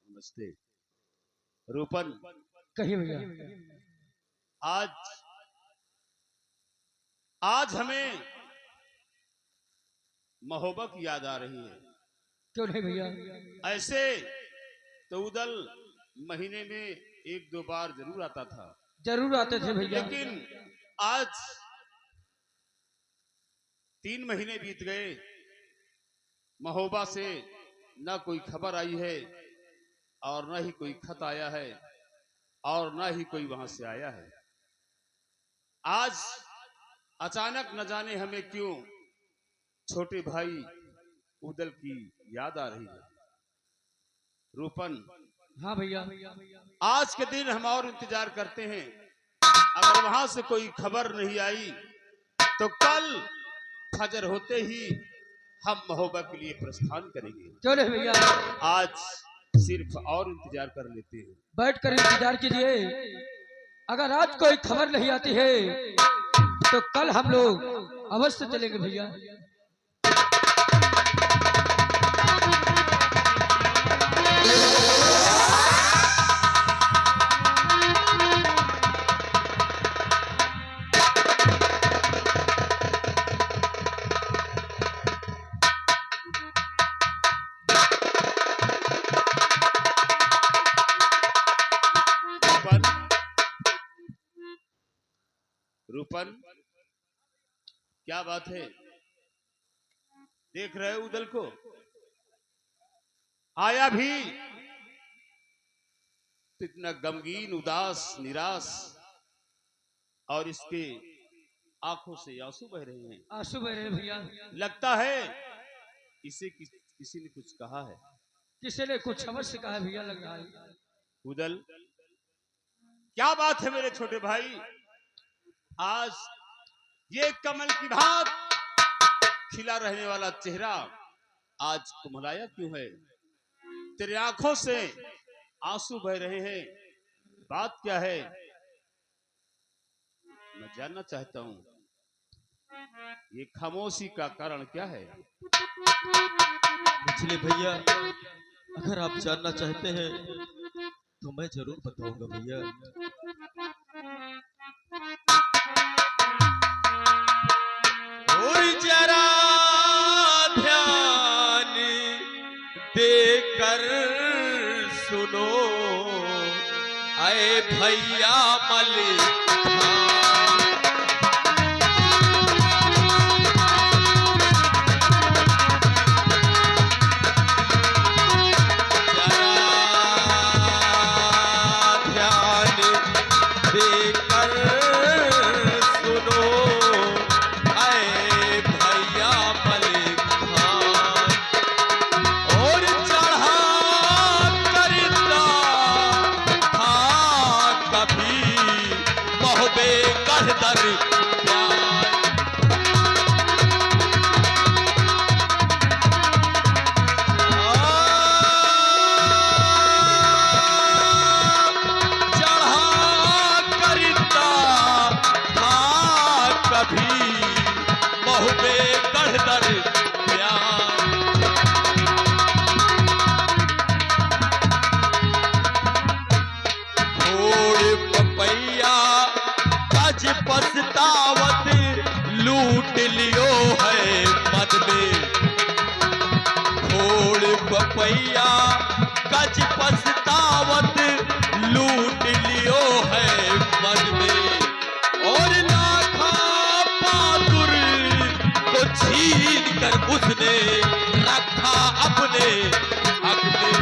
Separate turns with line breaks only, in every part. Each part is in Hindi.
नमस्ते। रूपन,
कहिए भैया।
आज आज हमें महोबा की याद आ रही है।
क्यों नहीं भैया?
ऐसे तो उदल महीने में एक दो बार जरूर आता था,
जरूर आते थे भैया।
लेकिन आज 3 महीने बीत गए, महोबा से न कोई खबर आई है और न ही कोई खत आया है और न ही कोई वहां से आया है। आज अचानक न जाने हमें क्यों छोटे भाई उदल की याद आ रही है। रूपन,
हाँ भैया।
आज के दिन हम और इंतजार करते हैं। अगर वहां से कोई खबर नहीं आई तो कल फजर होते ही हम महोबा के लिए प्रस्थान करेंगे।
क्यों नहीं भैया?
आज सिर्फ और इंतजार कर लेते हैं।
बैठ कर इंतजार कीजिए। अगर आज कोई खबर नहीं आती है तो कल हम लोग अवश्य चलेंगे भैया।
रूपन, क्या बात है? देख रहे हो उदल को? आया भी तो इतना गमगीन, उदास, निराश, और इसके आंखों से आंसू बह रहे हैं।
आंसू बह रहे भैया।
लगता है इसे किसी ने कुछ कहा है।
किसी ने कुछ अवश्य कहा है भैया, लग रहा है।
उदल, क्या बात है मेरे छोटे भाई? आज ये कमल की भांत खिला रहने वाला चेहरा आज कुमलाया क्यों है? तेरे आंखों से आंसू बह रहे हैं, बात क्या है? मैं जानना चाहता हूं, ये खामोशी का कारण क्या है?
पिछले भैया, अगर आप जानना चाहते हैं तो मैं जरूर बताऊंगा भैया। और जरा ध्यान देकर सुनो, आए भैया मलिक। पछतावत लूट लियो है मन में, घोड़ पपैया कच पछतावत लूट लियो है मन में। और लाखा बहादुर को छीन कर उसने रखा अपने हक में।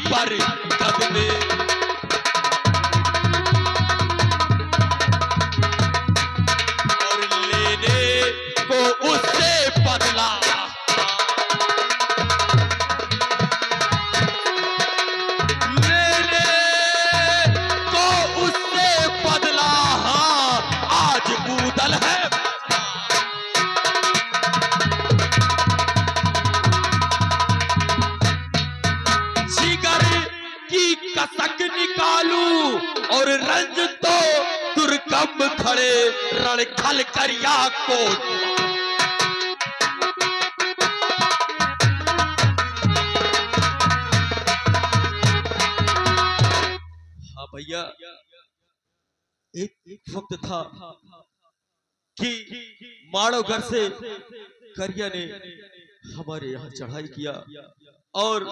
पर कदमे और लेने को उससे बदला, जिगर की कसक निकालूं और रंज तो दुर्गम खड़े रण खल करिया को। हाँ भैया, एक वक्त था कि माड़ोगर से करिया ने हमारे यहाँ चढ़ाई किया और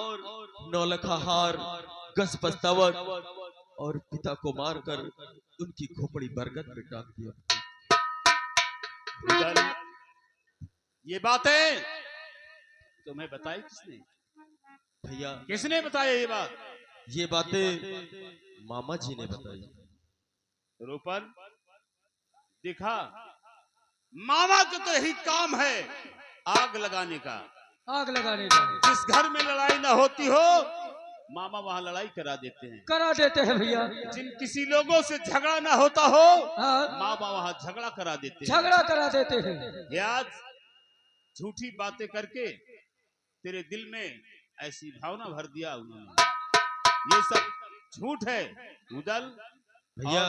नौलखा हार गस पस्तावत और पिता को मारकर उनकी खोपड़ी बरगद में टांग दिया।
ये बातें तुम्हें बताई किसने?
भैया
किसने बताया ये बात?
ये बातें मामा जी ने बताई।
रूपन दिखा, मामा का तो यही काम है आग लगाने का।
आग लगाने का।
जिस घर में लड़ाई ना होती हो मामा वहां लड़ाई करा देते हैं।
करा देते हैं भैया।
जिन किसी लोगों से झगड़ा ना होता हो
हाँ,
मामा वहां झगड़ा करा देते हैं।
झगड़ा करा देते हैं।
ये आज झूठी बातें करके तेरे दिल में ऐसी भावना भर दिया उन्होंने। ये सब झूठ है उदल।
भैया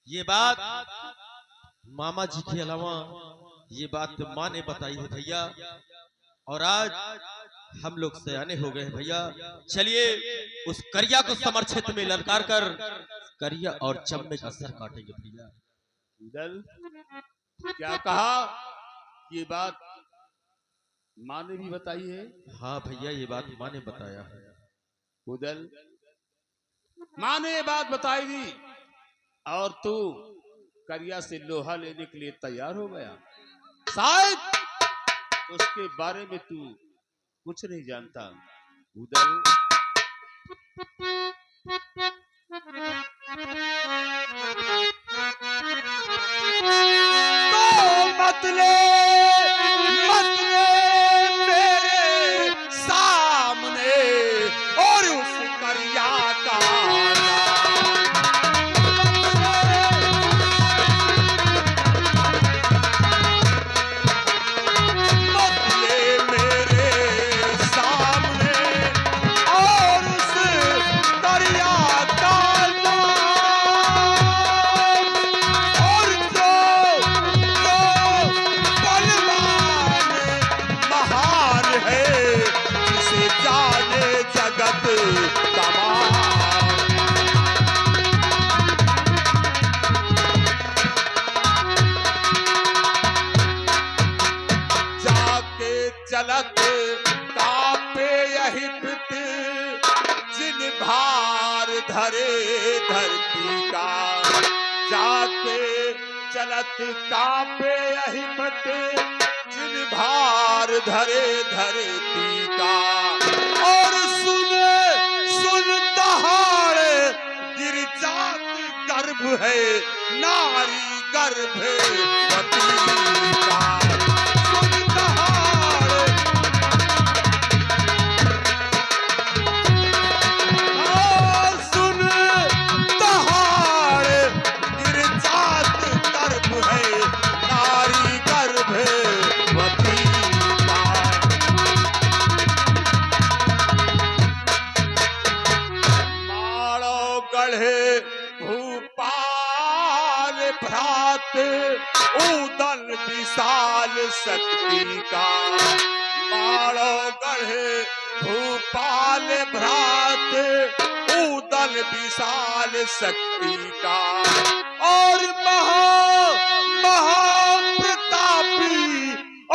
ये बात मामा जी के अलावा ये बात माँ ने बताई है भैया, और आज हम लोग सयाने हो गए हैं भैया। चलिए उस करिया को समर क्षेत्र में ललकार कर करिया और चम्मे का सर काटेंगे भैया।
उदल क्या कहा? ये बात माँ ने भी बताई है?
हाँ भैया ये बात माँ ने बताया है।
उदल माँ ने ये बात बताई थी और तू करिया से लोहा लेने के लिए तैयार हो गया। शायद उसके बारे में तू कुछ नहीं जानता उदल। तो मत ले मेरे सामने और उस करिया का चलत कापे यही पित जिन भार धरे धरती का। जाके चलत कापे यही पित जिन भार धरे धरती का। और सुन दहाड़ गिर जात गर्भ है नारी गर्भवती का। भूपाल भ्रात उदल विशाल शक्ति का। माड़ो गढ़े भूपाल भ्रात उदल विशाल शक्ति का। और महाप्रतापी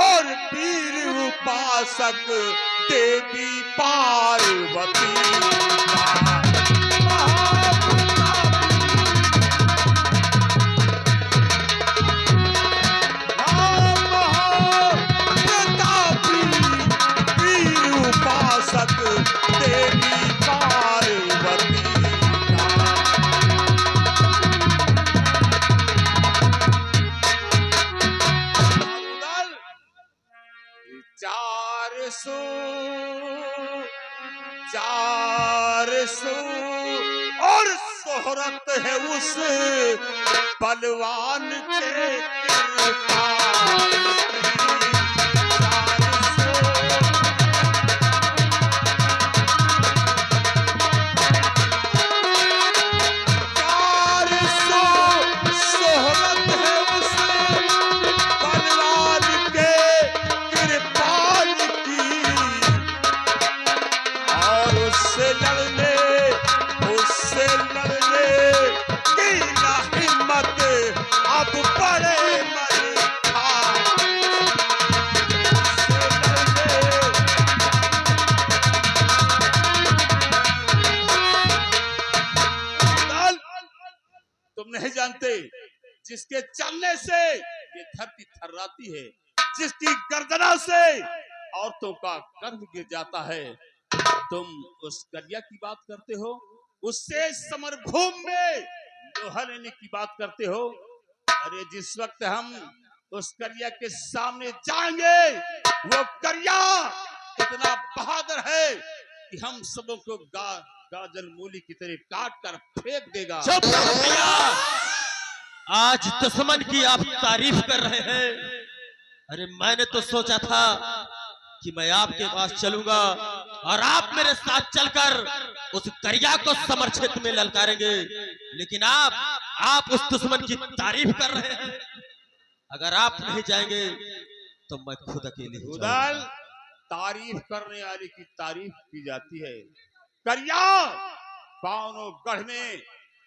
और वीर उपासक देवी पार्वती का। देवी पार्वती चार सौ और शोहरत है उस बलवान के कृपा।
लड़ने उससे लड़ने की ना हिम्मत अब बड़े मन था। तुम नहीं जानते जिसके चलने से ये धरती थर्राती है, जिसकी गर्दना से औरतों का गर्भ गिर जाता है, तुम उस करिया की बात करते हो, उससे समरभूमि में लोहा लेने की बात करते हो। अरे जिस वक्त हम उस करिया के सामने जाएंगे, वो करिया इतना बहादुर है कि हम सबों को गाजर मूली की तरह काट कर फेंक देगा।
चुप रहो भैया। आज दुश्मन की आप तारीफ कर रहे हैं। अरे मैंने तो सोचा था कि मैं आपके पास चलूंगा और आप मेरे साथ चलकर उस करिया को समर क्षेत्र में ललकारेंगे, लेकिन आप उस दुश्मन की तारीफ कर रहे हैं। अगर आप नहीं जाएंगे तो मैं खुद अकेले ही
उदल, तारीफ करने वाले की तारीफ की जाती है। करिया पावनों गढ़ में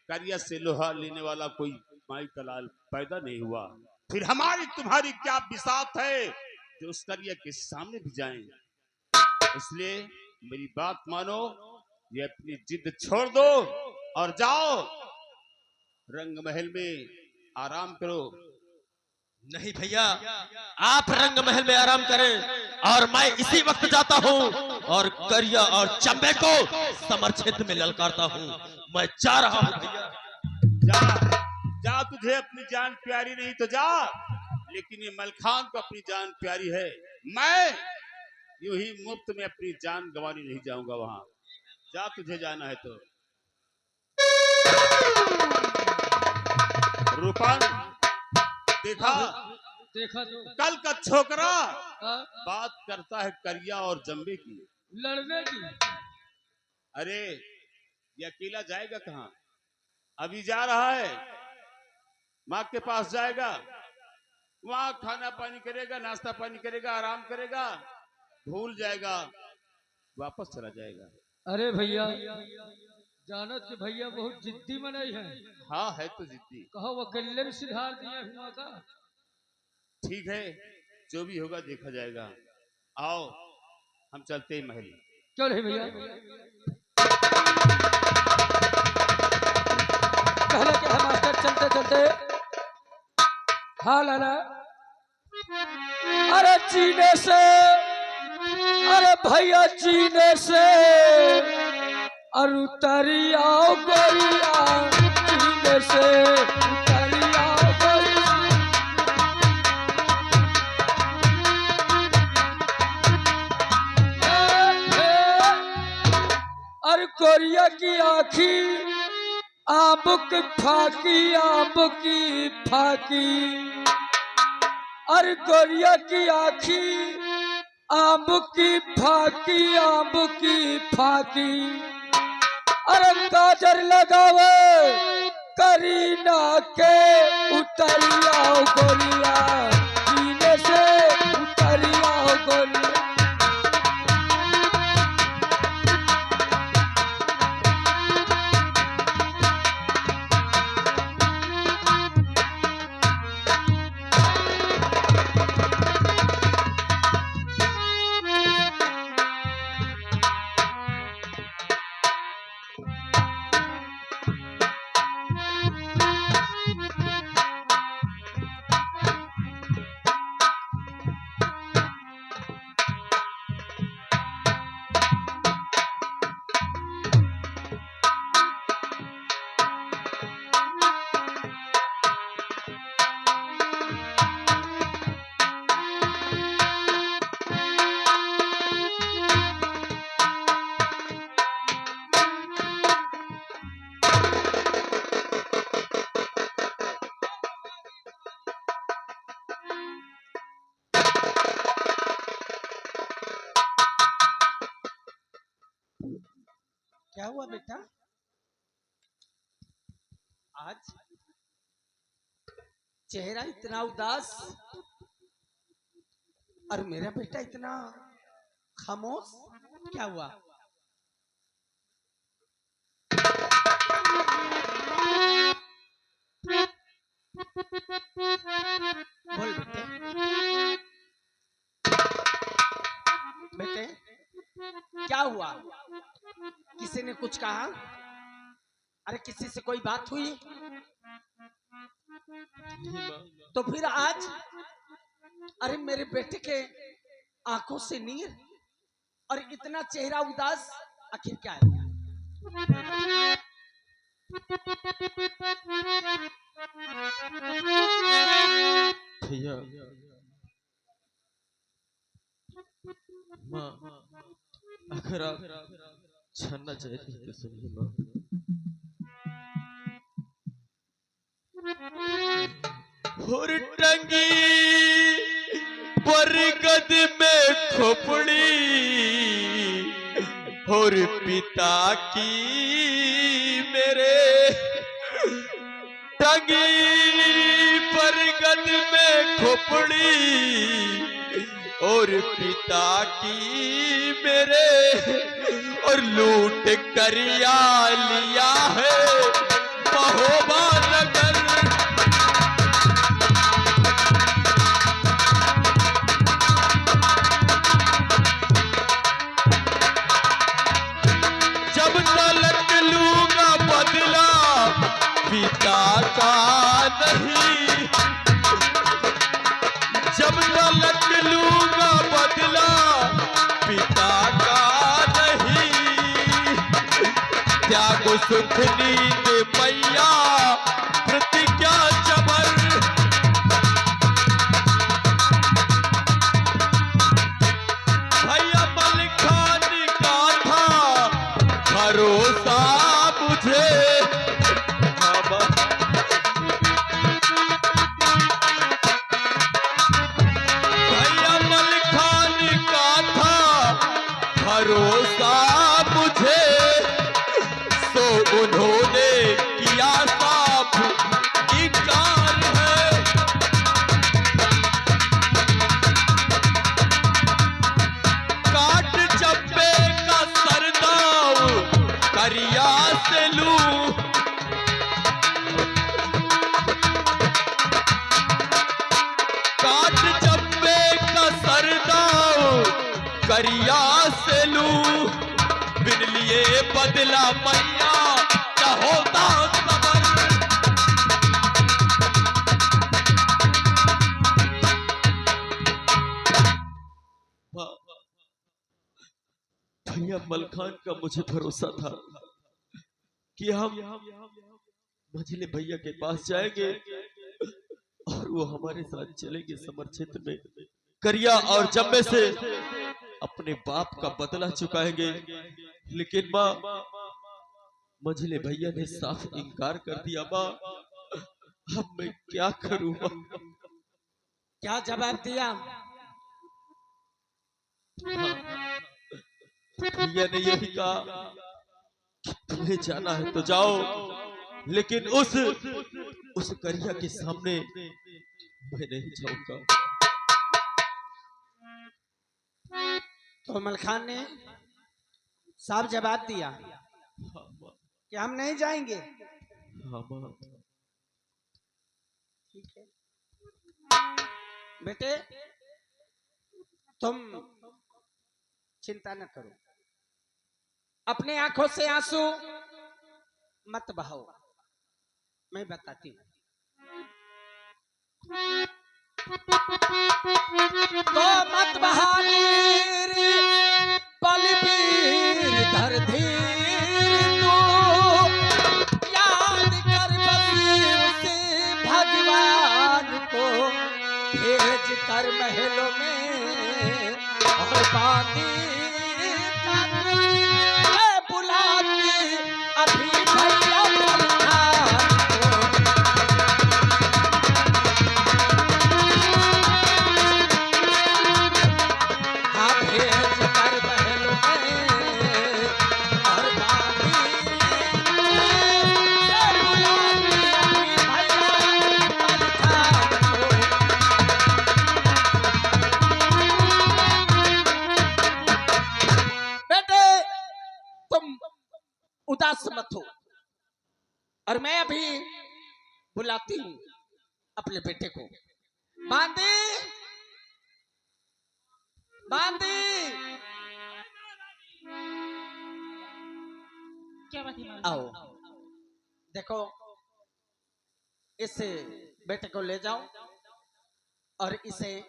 करिया से लोहा लेने वाला कोई माई का लाल पैदा नहीं हुआ। फिर हमारी तुम्हारी क्या बिसात है जो उस करिया के सामने भी जाएं। इसलिए मेरी बात मानो, ये अपनी जिद छोड़ दो और जाओ रंग महल में आराम करो।
नहीं भैया, आप रंग महल में आराम करें और मैं इसी वक्त जाता हूँ और करिया और चंबे को समर क्षेत्र में ललकारता हूँ। मैं जा रहा हूँ भैया।
जा जा, तुझे अपनी जान प्यारी नहीं तो जा, लेकिन ये मलखान को अपनी जान प्यारी है। मैं यूं ही मुफ्त में अपनी जान गंवाने नहीं जाऊंगा वहां। जा, तुझे जाना है तो। रूपन, देखा
तो
कल का छोकरा
हाँ,
बात करता है करिया और जंबे की,
लड़ने की।
अरे ये अकेला जाएगा कहाँ? अभी जा रहा है, माँ के पास जाएगा, वहां खाना पानी करेगा, नाश्ता पानी करेगा, आराम करेगा, भूल जाएगा, वापस चला जाएगा।
अरे भैया, जानत के भैया बहुत जिद्दी मनाई है।
हाँ है तो जिद्दी।
कहो अकेले में सिधार दिए हुआ का।
ठीक है, जो भी होगा देखा जाएगा। आओ हम चलते हैं महल।
क्यों नहीं भैया? पहले क्या है मास्टर, चलते चलते। हाँ लाला, अरे जीने से, अरे भैया जीने से, और उतरी आओ गोरिया जीने से, उतरी आओ गोरिया। अरे गोरिया की आँखी आंब की फाकी, आंब की फाकी। अरे गोरिया की आँखी आंब की फाकी, आंब की फाकी। अरे गाजर लगावे करीना के, उतरिया गोरिया जीने से, उतरिया गोरिया।
क्या हुआ बेटा? आज चेहरा इतना उदास और मेरा बेटा इतना खामोश, क्या हुआ? हुआ? किसी ने कुछ कहा? अरे किसी से कोई बात हुई?
नहीं माँ।
तो फिर आज अरे मेरे बेटे के आंखों से नीर और इतना चेहरा उदास, आखिर क्या है?
भैया माँ, अगर आप जानना चाहती हैं तो सुनिए माँ। और टंगी बरगद में खोपड़ी और पिता की मेरे टंगी बरगद में खोपड़ी और पिता की मेरे और लूट करिया लिया है महोबा नगर। जब तलक लूंगा बदला पिता का नहीं, जब तलक लूंगा बदला पिता का नहीं, त्यागो सुख नींद मैया प्रतिज्ञा जबर। भैया मलिखान का था भरोसा मुझे, भैया मलिखान का था भरोसा मुझे, सो उन्होंने किया साफ इनकार है। काट चप्पे का सरदाव करिया से लूं, काट चप्पे का सरदाव करिया से लूं, बिन लिए बदला मैया क्या होता सबर। भैया मलखान का मुझे भरोसा था कि हम मझले भैया के पास जाएंगे और वो हमारे साथ चलेंगे समर क्षेत्र में, करिया और जम्मे से अपने बाप का बदला चुकाएंगे। लेकिन माँ मझले भैया ने साफ इनकार कर दिया। माँ अब मैं क्या करूँ माँ?
क्या जवाब दिया?
भैया ने यही कहा कि तुम्हें जाना है तो जाओ, लेकिन उस करिया के सामने मैं नहीं जाऊंगा।
तो मलखान ने साफ जवाब दिया
हाँ माँ,
कि हम नहीं जाएंगे।
हाँ माँ।
ठीक है बेटे, तुम चिंता न करो, अपने आंखों से आंसू मत बहाओ, मैं बताती हूँ। तो मत बहानीर बलबीर धर धीर तू, याद कर बसीर से भगवान को भेज कर महलों में और बांधी बुलाती अभी भैया मलखान को। हाँ भेज कर महलों में और बांधी बुलाती अभी भैया मलखान को। बेटे तुम उदास मत हो, और मैं अभी बुलाती हूँ अपने बेटे को। बांदी बांदी
क्या बात है माँ?
आओ देखो, इस बेटे को ले जाओ और इसे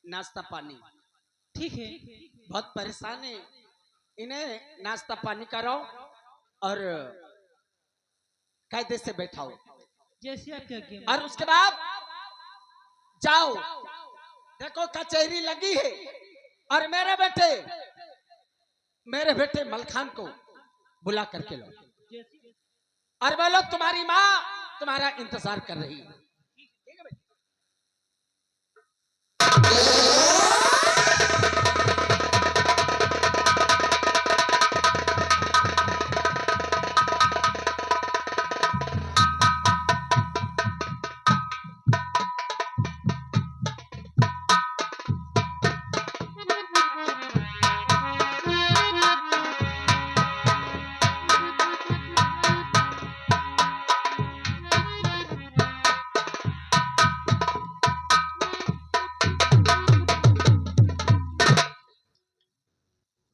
नाश्ता पानी,
ठीक है।
बहुत परेशान है, इन्हें नाश्ता पानी कराओ और कायदे से बैठाओ
जैसे आपके आज्ञा।
और उसके बाद जाओ, देखो कचहरी लगी है और मेरे बेटे मलखान को बुला करके लो और बोलो तुम्हारी माँ तुम्हारा इंतजार कर रही है।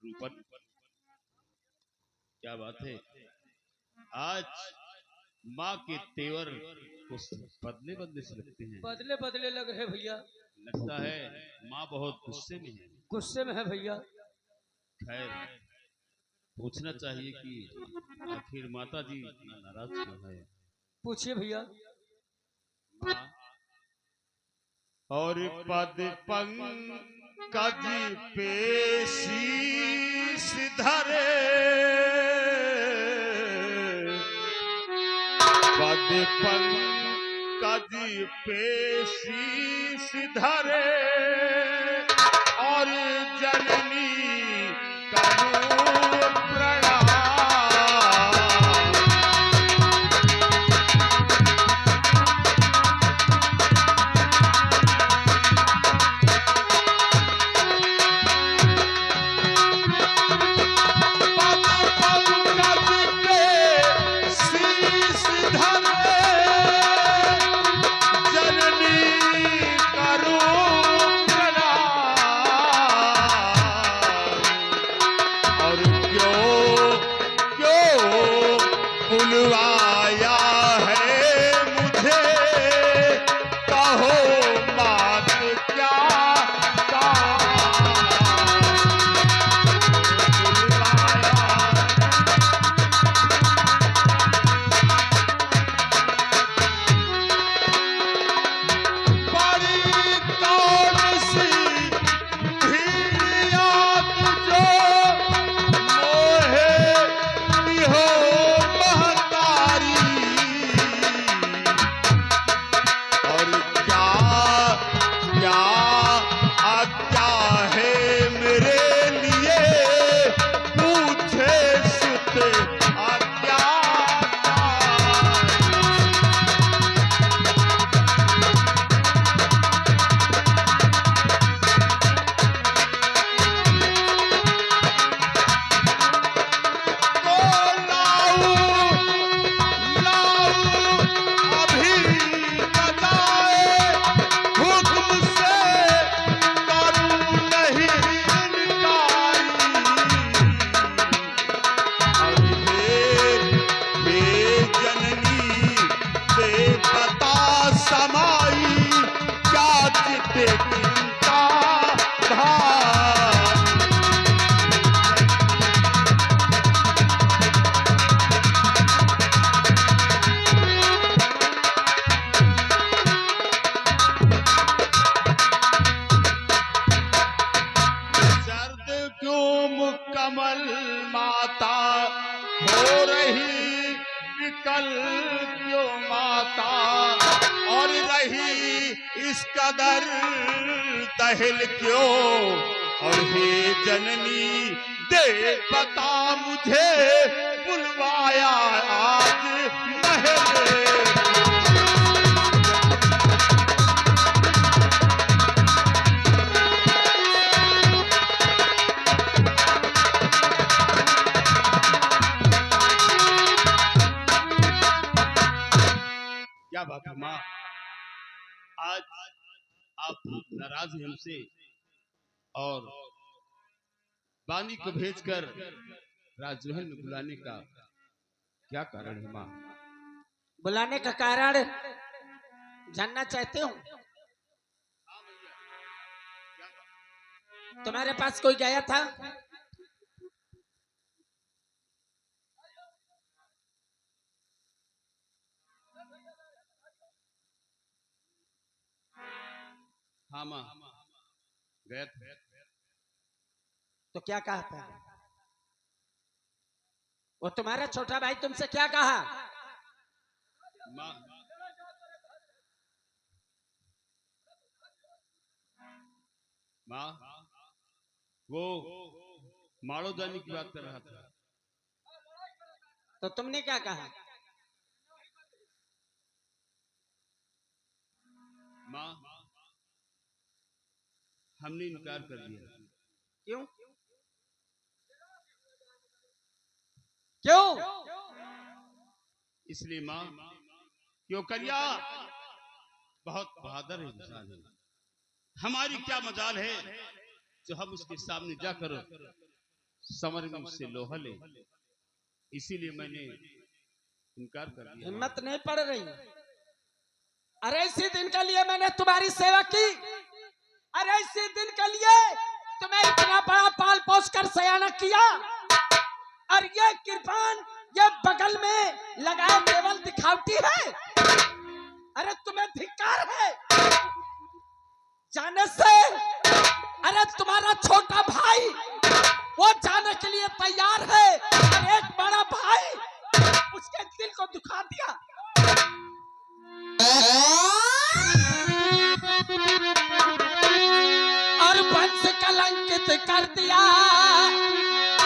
रूपन, क्या बात है, आज माँ के तेवर कुछ बदले बदले से लगते हैं।
बदले बदले लग रहे भैया,
लगता है माँ बहुत गुस्से में है।
गुस्से में है भैया।
खैर, पूछना चाहिए कि आखिर माता जी इतना नाराज क्यों है।
पूछिए भैया।
माँ, और पद पंकज पे शीश धरे, पद पंकज पे शीश धरे और जननी करूं प्रणाम। बुलवाया है मुझे, कहो बात क्या बड़ी कौन सी भीड़िया तुझो मोहे हो महतारी, और क्या क्या आज्ञा है मेरे लिए, पूछे सुत आज्ञा। समाई क्या चित्ते चिंता भार, सर्द क्यों मुकम्मल माता हो रही विकल क्यों माता, और रही इस कदर दहिल क्यों, और हे जननी दे बता मुझे बुलवाया आज महल। क्या बात है माँ, आज आप नाराज हैं हमसे और बानी को भेजकर राजमहल में बुलाने का
क्या कारण है माँ?
बुलाने का कारण जानना चाहते हो? तुम्हारे पास कोई गया था?
हाँ माँ, गया था।
तो क्या कहा था? वो तुम्हारा छोटा भाई तुमसे क्या कहा?
माँ, माँ, वो माड़ो जाने की बात कर रहा था।
तो तुमने क्या कहा?
माँ, हमने इनकार कर दिया।
क्यों? क्यों?
इसलिए माँ, क्यों करिया बहुत बहादुर इंसान है। हमारी क्या मजाल है जो हम उसके सामने जाकर समर में उससे लोहा ले। इसीलिए मैंने इनकार कर दिया।
हिम्मत नहीं पड़ रही? अरे इसी दिन के लिए मैंने तुम्हारी सेवा की। अरे इसी दिन के लिए तुम्हें इतना बड़ा पाल पोस कर सयाना किया। और ये कृपान ये बगल में लगाए केवल दिखावटी है। अरे तुम्हें धिक्कार है जाने से। अरे तुम्हारा छोटा भाई वो जाने के लिए तैयार है और एक बड़ा भाई उसके दिल को दुखा दिया। और वंश कलंकित कर दिया।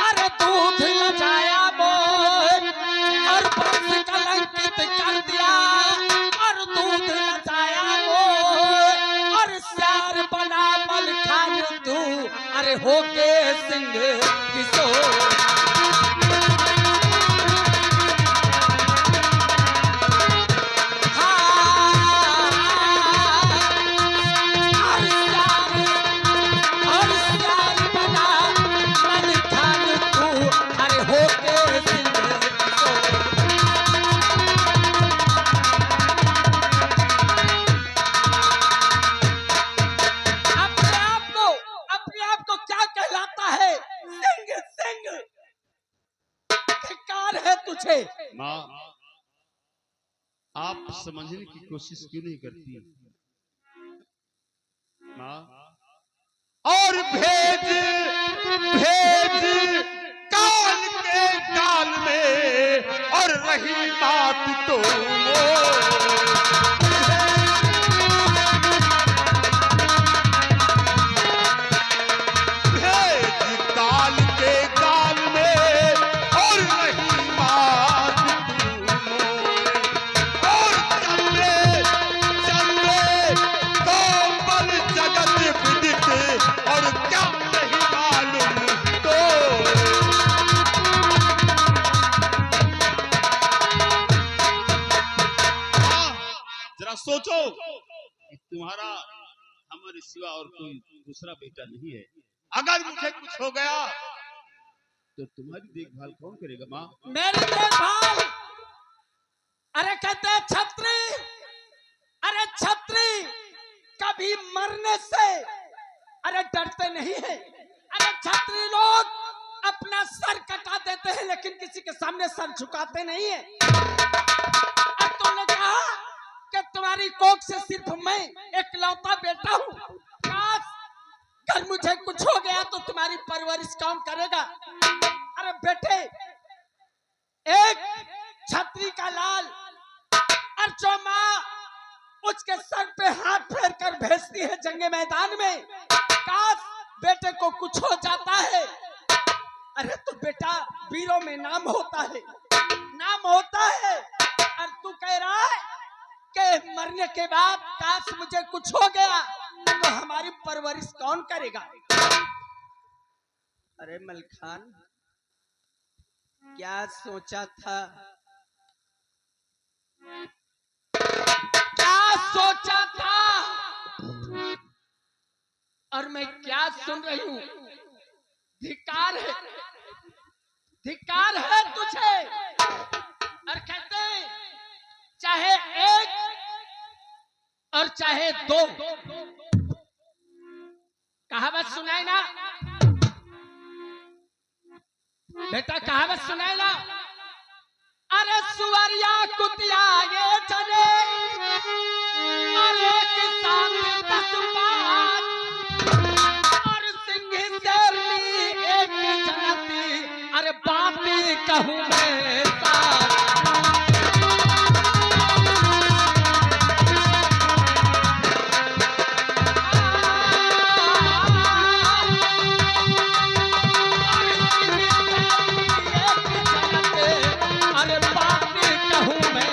अरे दूध लजाया मोर और वंश कलंकित कर दिया। और दूध लजाया मोर और श्यार बना मलखान तू। अरे होके सिंह किशोर।
माँ, आप समझने की कोशिश क्यों नहीं करती माँ?
और भेज भेज काल के काल में और रही बात तो भेज काल के काल में और रही बात और चले चले तो बल जगत विदित और क्या नहीं मालूम तो
जरा सोचो कि तुम्हारा हमारे सिवा और कोई दूसरा बेटा नहीं है। अगर मुझे कुछ हो गया तो तुम्हारी देखभाल कौन करेगा माँ?
मेरी देखभाल। अरे कहते हैं छत्री। अरे छत्री कभी मरने से अरे डरते नहीं है। अरे छत्री लोग अपना सर कटा देते हैं लेकिन किसी के सामने सर झुकाते नहीं है। अब तुमने कहा कि तुम्हारी कोख से सिर्फ मैं एकलौता बेटा हूँ। काश अगर मुझे कुछ हो गया तो तुम्हारी परवरिश कौन करेगा? अरे बेटे एक छत्री का लाल और जो माँ उसके सर पे हाथ फेर कर भेजती है जंगे मैदान में। काश बेटे को कुछ हो जाता है। अरे तो बेटा वीरों में नाम होता है, नाम होता है। और तू कह रहा है कि मरने के बाद काश मुझे कुछ हो गया तो हमारी परवरिश कौन करेगा? अरे मलखान क्या सोचा था? क्या सोचा था? और मैं क्या सुन रही हूँ? धिक्कार है, धिक्कार है तुझे। चाहे दो। कहावत सुनाए ना बेटा, कहावत सुनाए ना। अरे सुअरिया कुतिया ये चले, अरे किसान 10 पाँच, और सिंह शेरनी एक जनती, अरे बातें कहूँ मैं साथ। अरे बातें कहूँ मैं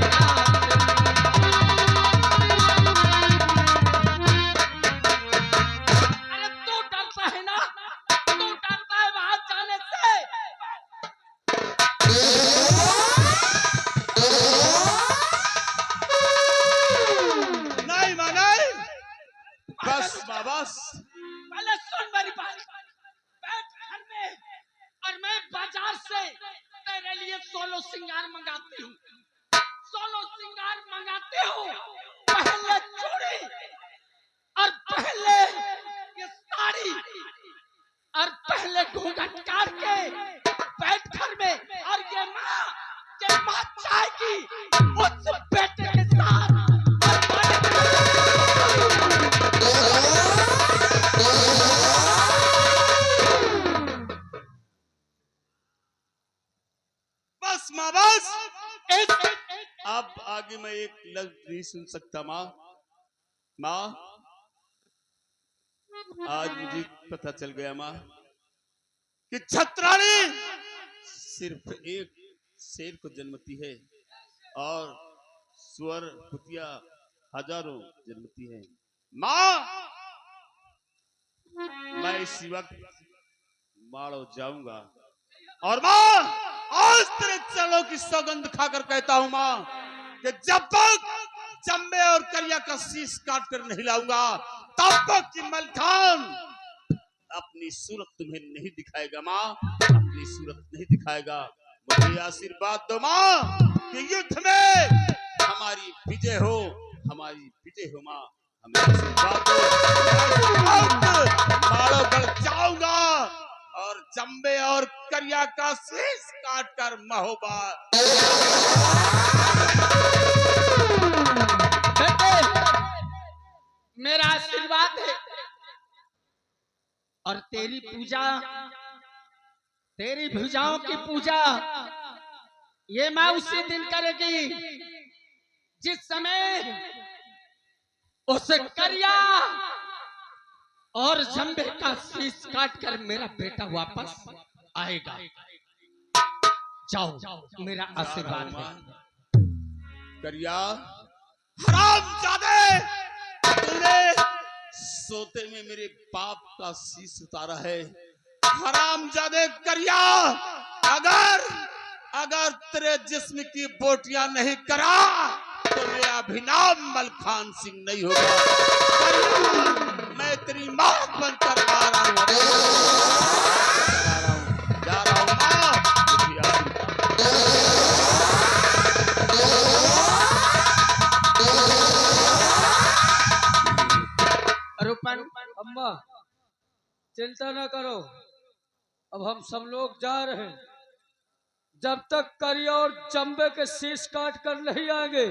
साथ। अरे तू डरता है ना, तू डरता है वहां जाने से।
नहीं माना, बस बस।
पहले सुन मेरी बात। बैठ घर में और मैं बाजार से तेरे लिए 16 श्रृंगार मंगाती हूँ। 16 श्रृंगार मंगाती हूँ। पहले चूड़ी और पहले ये साड़ी और पहले घूंघट काट के बैठ घर में। और ये माँ चाहेगी उस बेटे के साथ।
बस माँ बस। अब आगे मैं एक लफ्ज नहीं सुन सकता माँ। माँ आज मुझे पता चल गया माँ कि छत्राणी सिर्फ एक शेर को जन्मती है और सुअर कुतिया हजारों जन्मती है। माँ मैं इसी वक्त माड़ो जाऊंगा और माँ आज तेरे चरणों की सौगंध खाकर कहता हूं माँ कि जब तक चंबे और करिया का शीश काट कर नहीं लाऊंगा तब तक कि मलखान अपनी सूरत तुम्हें नहीं दिखाएगा माँ, अपनी सूरत नहीं दिखाएगा। मुझे आशीर्वाद दो माँ कि युद्ध में हमारी विजय हो, हमारी विजय हो माँ। हमें आशीर्वाद दो। मारो गढ़ जाऊंगा और चंबे और करिया का शीश काट कर महोबा।
मेरा आशीर्वाद है और तेरी पूजा, तेरी भुजाओं की पूजा ये माँ उसी दिन करेगी जिस समय उस करिया और जंबे का शीश काट कर मेरा बेटा वापस आएगा। जाओ, मेरा आशीर्वाद है।
करिया हरामजादे, तूने सोते में मेरे बाप का शीश उतारा है। हरामजादे करिया, अगर तेरे जिस्म की बोटियां नहीं करा तो मेरा अभिनाम मलखान सिंह नहीं होगा। मैं तेरी मां बनकर आ रहा हूं, जा रहा हूं मां।
रूपन अम्मा चिंता न करो, अब हम सब लोग जा रहे हैं। जब तक करिया और चंबे के शीश काट कर नहीं आएंगे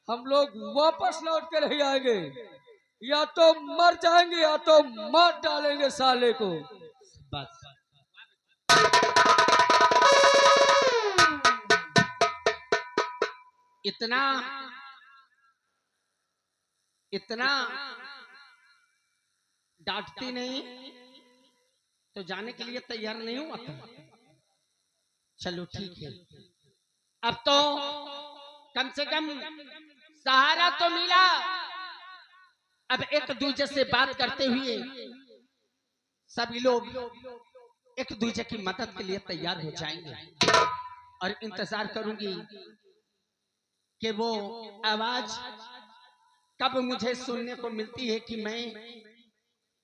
हम लोग वापस लौट के नहीं आएंगे। या तो मर जाएंगे या तो मार डालेंगे साले को।
बस
इतना डांटती नहीं तो जाने के लिए तैयार नहीं हुआ था। चलो ठीक है, अब तो कम से कम सहारा तो मिला। अब एक दूसरे से बात करते हुए सभी लोग एक दूसरे की मदद के लिए तैयार हो जाएंगे और इंतजार करूंगी कि वो आवाज कब मुझे सुनने को मिलती है कि मैं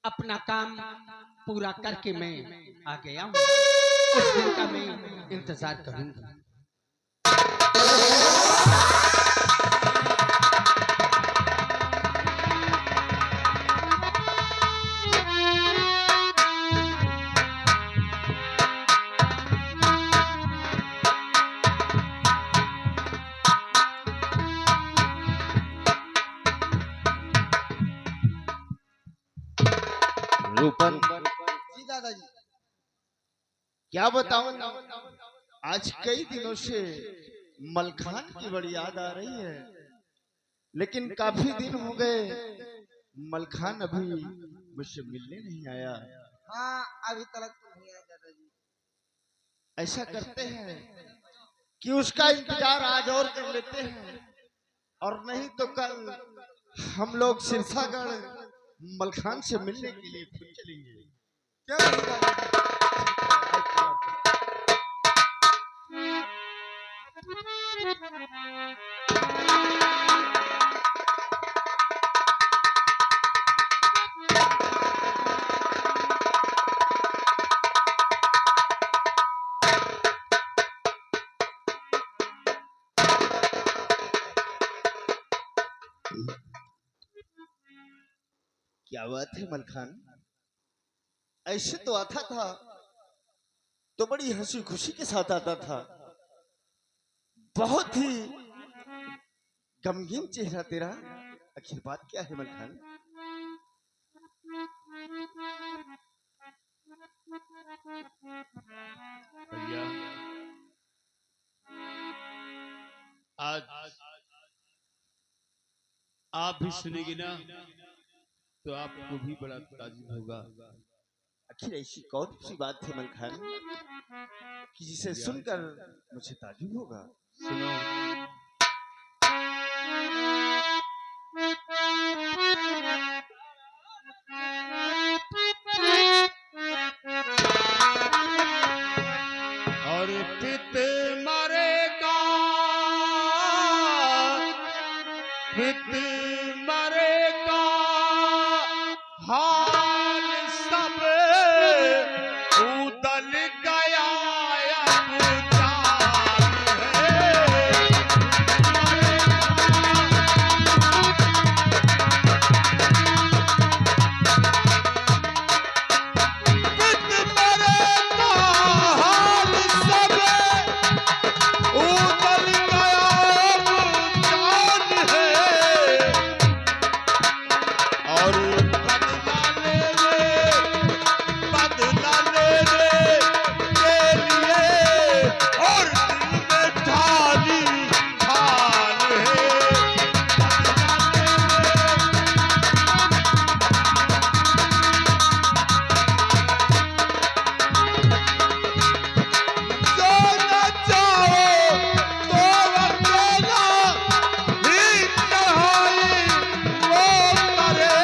अपना काम पूरा करके मैं आ गया हूं। उस दिन का मैं इंतजार करूंगा।
रूपन,
जी दादाजी।
क्या बताऊं, आज कई दिनों से मलखान की बड़ी याद आ रही है, लेकिन काफी दिन हो गए मलखान अभी मुझसे मिलने नहीं आया।
हाँ अभी तक तो नहीं आया दादाजी।
ऐसा करते हैं कि उसका इंतजार आज और कर लेते हैं, और नहीं तो कल हम लोग सिरसागढ़ मलखान से मिलने के लिए खुद चलेंगे।
क्यों नहीं दादाजी?
क्या बात है मलखान, ऐसे तो आता था तो बड़ी हंसी खुशी के साथ आता था, बहुत ही गमगीन चेहरा तेरा, आखिर बात क्या है मलखान?
भैया आज आप भी सुनेंगे ना तो आपको भी बड़ा ताजुब होगा।
आखिर ऐसी कौन सी बात है मलखान कि जिसे सुनकर मुझे ताजुब होगा?
सुनो, और पित मरेगा, पित मरेगा, हाल सब उदल गया अब जान है। पित मरेगा, हाल सब उदल गया अब जान है। और बदला लेने के लिए और दिल में ठानी ठान है। जो न चाहो तो अकेला ही चढ़ाई वो करे।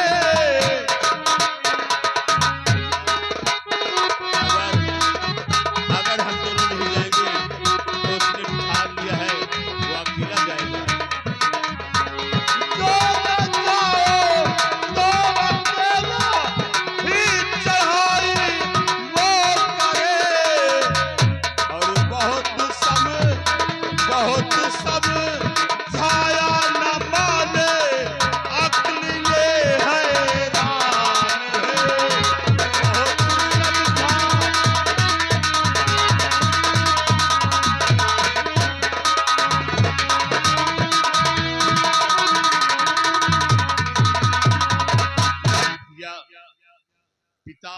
अगर हम दोनों नहीं जाएंगे तो उसने ठान लिया है वो अकेला जाएगा। जो न चाहो तो अकेला ही चढ़ाई वो करे। और बहुत सब छाया न माने, अक्ल ये हैरान है। बहुत सब या पिता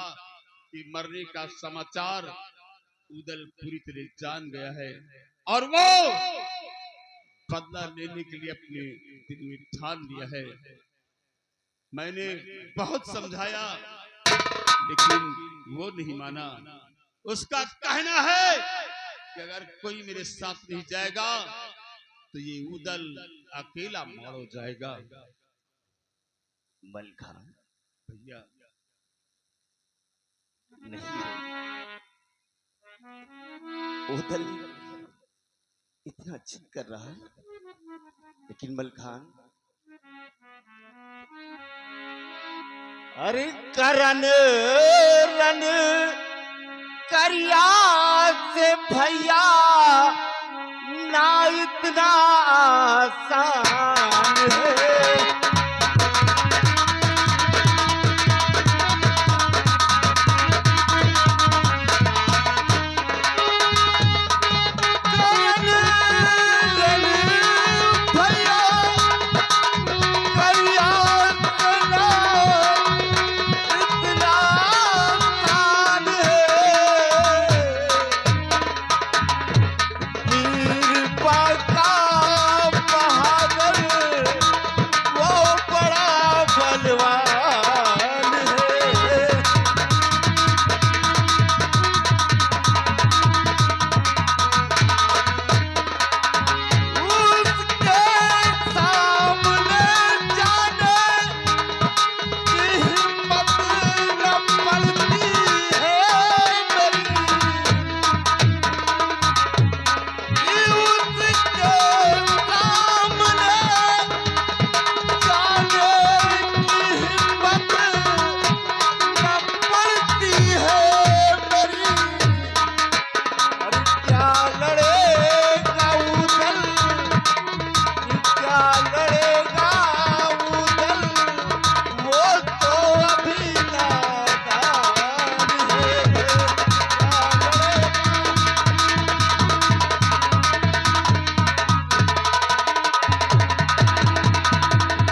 के मरने का समाचार उदल पूरी तरह जान गया है, और वो बदला लेने के लिए अपने दिल में ठान लिया है। मैंने बहुत समझाया लेकिन वो नहीं माना। उसका कहना है कि अगर कोई मेरे साथ नहीं जाएगा तो ये उदल अकेला मारो जाएगा।
मलखान
भैया
नहीं, उदल इतना जिद कर रहा है, लेकिन मलखान, अरे करन रन करिया से भैया ना इतना आसान है। भैया करिया से ना इतना बाका बहादुर वो बड़ा बलवान है। उसके सामने जाने की हिम्मत न पड़ती है मेरी। उसके सामने जाने की हिम्मत न पड़ती है मेरी। अरे क्या लड़ेगा उदल, क्या लड़ेगा उदल, वो तो अभी नादान है। क्या लड़ेगा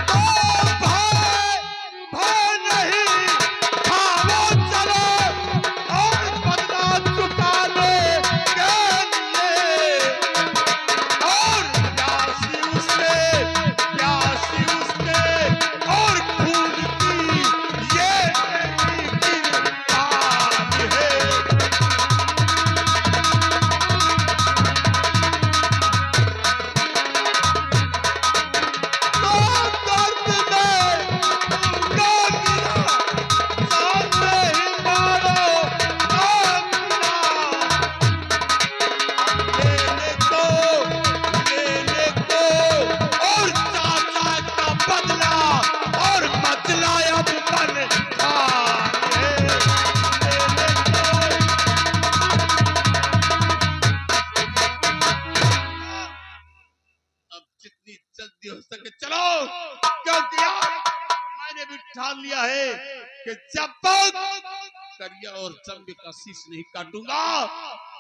तो भय भय नहीं, खाओ चलो और बदला चुकाने के लिए। और प्यासी उसने और खून की ये मेरी गिरफ्तार है। तो दर्द में उनका गिरा, सामने ही मारो अपना। लेने को और चाचा का बदला और बदला अब बन खाए। लेने
अब जितनी जल्दी हो सके चलो, क्योंकि यार मैंने भी ठान लिया है कि जब तक करिया और चंबे का शीश नहीं काटूंगा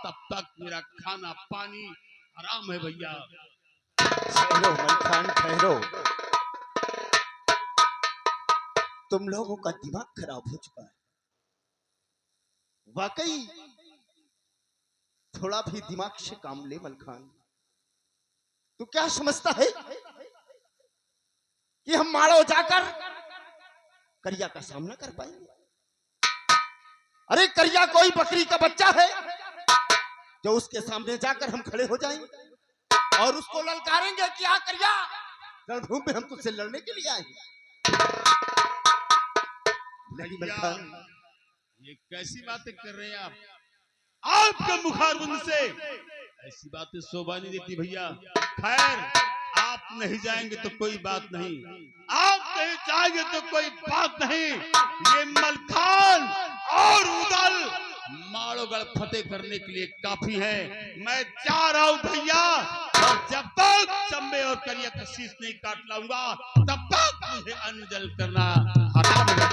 तब तक मेरा खाना पानी हराम है भैया।
ठहरो मलखान ठहरो। तुम लोगों का दिमाग खराब हो चुका है। वाकई थोड़ा भी दिमाग से काम ले मलखान। तू क्या समझता है कि हम मारो जाकर करिया का सामना कर पाएंगे? अरे करिया कोई बकरी का बच्चा है जो उसके सामने जाकर हम खड़े हो जाएंगे और उसको ललकारेंगे कि आ करिया, रणभूमि में हम तुझसे लड़ने के लिए आए हैं। नहीं मलखान,
ये कैसी बातें कर रहे हैं आप? आपके मुखारबंद से ऐसी बातें शोभा नहीं देती भैया। खैर आप नहीं जाएंगे तो कोई बात नहीं, आप नहीं जाएंगे तो कोई बात नहीं। ये मलखान और उदल माड़ोगढ़ फतेह करने के लिए काफी है। मैं जा रहा हूँ भैया, और जब तक चंबे और करिया का शीश नहीं काट लाऊंगा तब तक मुझे अन्न जल करना हराम है।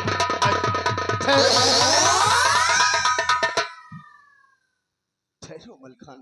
ठहरो मलखान।